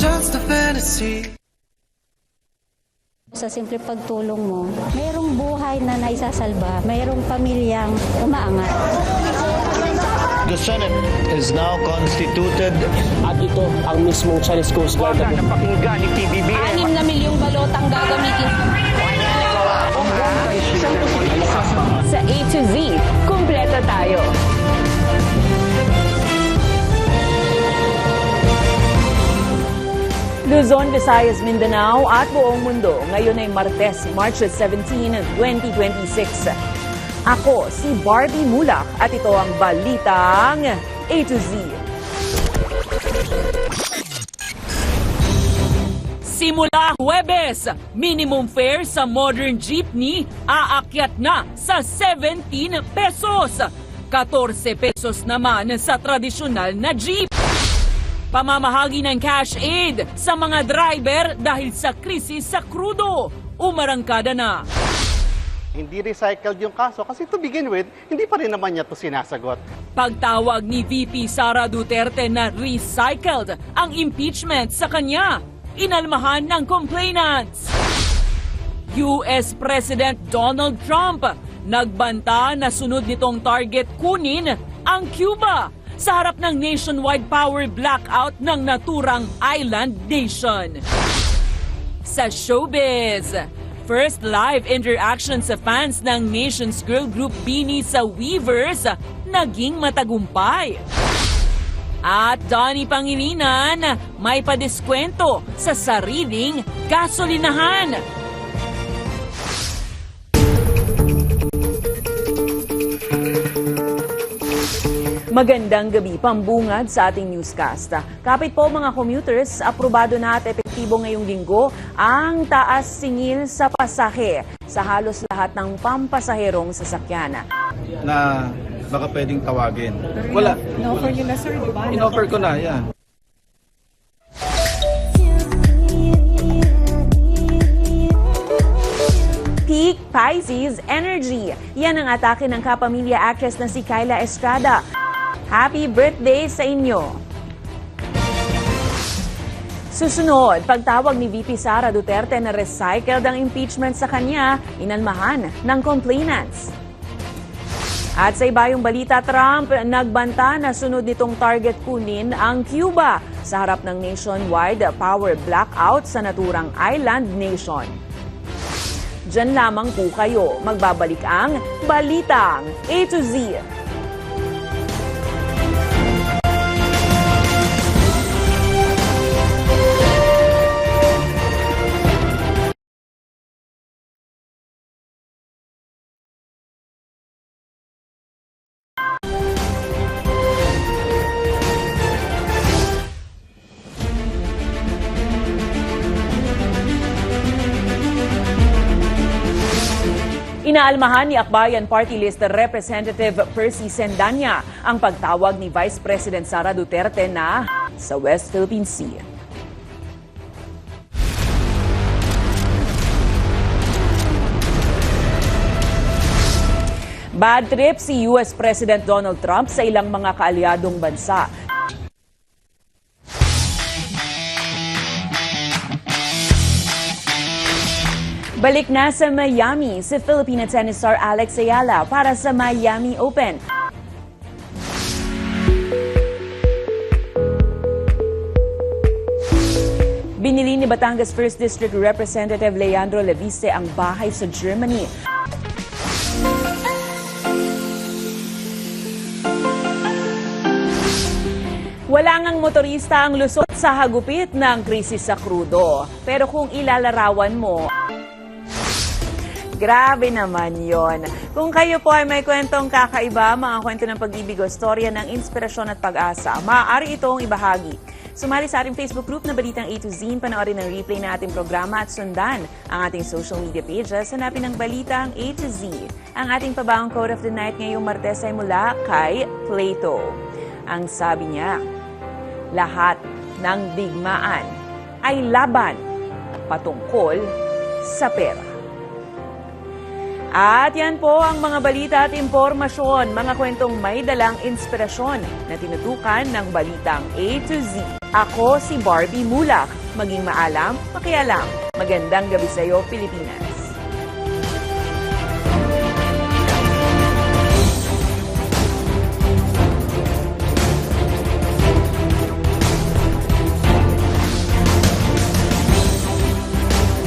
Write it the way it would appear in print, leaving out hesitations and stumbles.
just a fantasy. Sa simple pagtulong mo, mayroong buhay na naisasalba, mayroong pamilyang umaangat. The Senate is now constituted. At ito ang mismong Chinese Coast Guard na Napakinggan ni PBBM. 6 na milyong balotang gagamitin. Sa A to Z, kumpleto tayo. Luzon, Visayas, Mindanao at buong mundo. Ngayon ay Martes, March 17, 2026. Ako si Barbie Mulak at ito ang Balitang A to Z. Simula Huwebes, minimum fare sa modern jeepney aakyat na sa 17 pesos. 14 pesos naman sa tradisyonal na jeep. Pamamahagi ng cash aid sa mga driver dahil sa krisis sa krudo. Umarangkada na. Hindi recycled yung kaso kasi to begin with, hindi pa rin naman niya to sinasagot. Pagtawag ni VP Sara Duterte na recycled ang impeachment sa kanya, inalmahan ng complainants. US President Donald Trump nagbanta na sunod nitong target kunin ang Cuba sa harap ng nationwide power blackout ng naturang island nation. Sa showbiz, first live interaction sa fans ng Nation's girl group BINI sa Weavers naging matagumpay. At Donnie Pangilinan may padiskwento sa sariling gasolinahan. Magandang gabi, pambungad sa ating newscast. Kapit po mga commuters, aprobado na at epektibo ngayong linggo ang taas singil sa pasahe sa halos lahat ng pampasaherong sasakyan. Na baka pwedeng tawagin. Wala. In-offer niyo na, sir, di ba? In-offer ko na, yan. Peak Pisces Energy. Yan ang atake ng kapamilya actress na si Kyla Estrada. Happy birthday sa inyo! Susunod, pagtawag ni VP Sara Duterte na recycled ang impeachment sa kanya, inalmahan ng complainants. At sa ibayong balita, Trump nagbanta na sunod nitong target kunin ang Cuba sa harap ng nationwide power blackout sa naturang island nation. Diyan lamang po kayo, magbabalik ang Balitang A to Z. Inaalmahan ni Akbayan Party List Representative Percy Sendanya ang pagtawag ni Vice President Sara Duterte na sa West Philippine Sea. Bad trip si US President Donald Trump sa ilang mga kaalyadong bansa. Balik na sa Miami si Filipina tennis star Alex Ayala para sa Miami Open. Binili ni Batangas 1st District Representative Leandro Leviste ang bahay sa Germany. Wala ngang motorista ang lusot sa hagupit ng krisis sa krudo. Pero kung ilalarawan mo, grabe naman yon. Kung kayo po ay may kwentong kakaiba, mga kwento ng pag-ibig o storya ng inspirasyon at pag-asa, maaari itong ibahagi. Sumali sa ating Facebook group na Balitang A to Z, panoorin ang replay na ating programa at sundan ang ating social media pages. Hanapin ang Balitang A to Z. Ang ating pabawang quote of the night ngayong Martes ay mula kay Plato. Ang sabi niya, lahat ng digmaan ay laban patungkol sa pera. At yan po ang mga balita at impormasyon, mga kwentong may dalang inspirasyon na tinutukan ng Balitang A to Z. Ako si Barbie Mulak. Maging maalam, makialam. Magandang gabi sa'yo, Pilipinas.